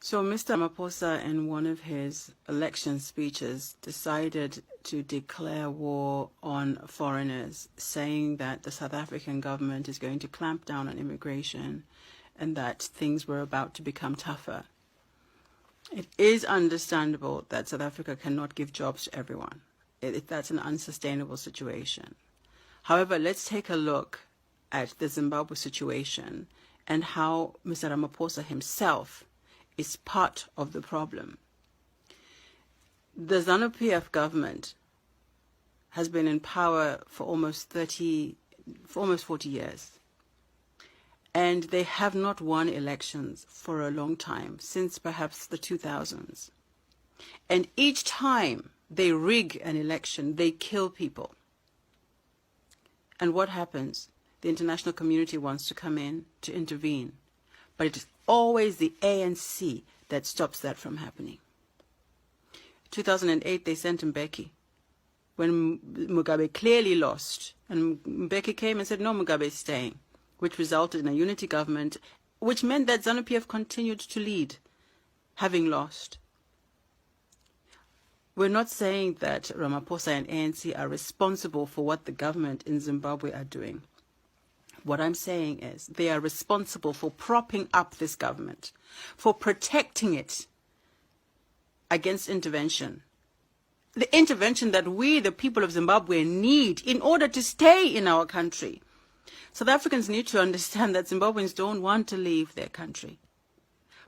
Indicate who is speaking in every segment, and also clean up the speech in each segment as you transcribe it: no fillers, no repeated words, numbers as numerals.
Speaker 1: So Mr. Ramaphosa, in one of his election speeches, decided to declare war on foreigners, saying that the South African government is going to clamp down on immigration and that things were about to become tougher. It is understandable that South Africa cannot give jobs to everyone. That's an unsustainable situation. However, let's take a look at the Zimbabwe situation and how Mr. Ramaphosa himself is part of the problem. The ZANU-PF government has been in power for almost 40 years. And they have not won elections for a long time, since perhaps the 2000s. And each time they rig an election, they kill people. And what happens? The international community wants to come in to intervene. But it is always the ANC that stops that from happening. 2008, they sent Mbeki when Mugabe clearly lost. And Mbeki came and said, no, Mugabe is staying, which resulted in a unity government, which meant that ZANU-PF continued to lead, having lost. We're not saying that Ramaphosa and ANC are responsible for what the government in Zimbabwe are doing. What I'm saying is they are responsible for propping up this government, for protecting it against intervention. The intervention that we, the people of Zimbabwe, need in order to stay in our country. South Africans need to understand that Zimbabweans don't want to leave their country.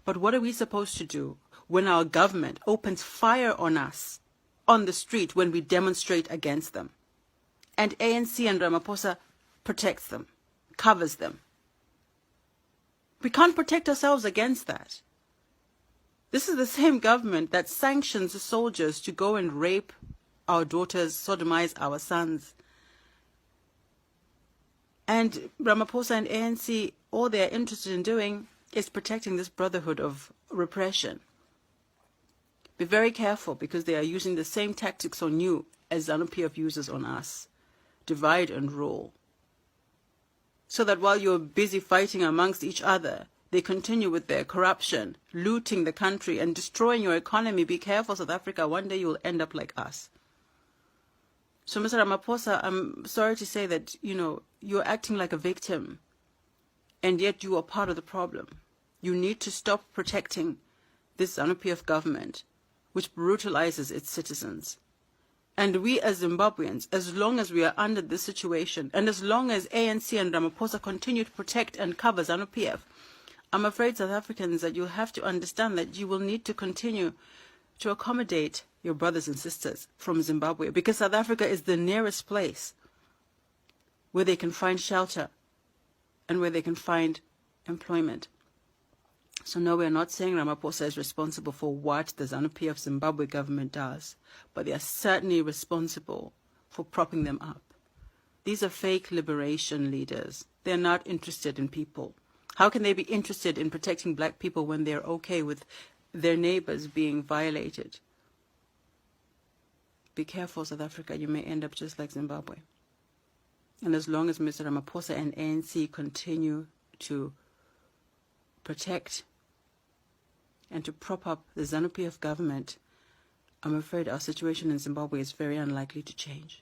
Speaker 1: But what are we supposed to do when our government opens fire on us on the street when we demonstrate against them? And ANC and Ramaphosa protects them, covers them. We can't protect ourselves against that. This is the same government that sanctions the soldiers to go and rape our daughters, sodomize our sons. And Ramaphosa and ANC, all they're interested in doing is protecting this brotherhood of repression. Be very careful, because they are using the same tactics on you as ZANU-PF uses on us. Divide and rule. So that while you're busy fighting amongst each other, they continue with their corruption, looting the country and destroying your economy. Be careful, South Africa. One day you will end up like us. So, Mr. Ramaphosa, I'm sorry to say that, you're acting like a victim, and yet you are part of the problem. You need to stop protecting this ZANU-PF government, which brutalizes its citizens. And we as Zimbabweans, as long as we are under this situation, and as long as ANC and Ramaphosa continue to protect and cover ZANU-PF, I'm afraid, South Africans, that you have to understand that you will need to continue to accommodate your brothers and sisters from Zimbabwe, because South Africa is the nearest place where they can find shelter and where they can find employment. So no, we're not saying Ramaphosa is responsible for what the ZANU-PF Zimbabwe government does, but they are certainly responsible for propping them up. These are fake liberation leaders. They're not interested in people. How can they be interested in protecting black people when they're okay with their neighbors being violated? Be careful, South Africa. You may end up just like Zimbabwe. And as long as Mr. Ramaphosa and ANC continue to protect and to prop up the ZANU-PF government, I'm afraid our situation in Zimbabwe is very unlikely to change.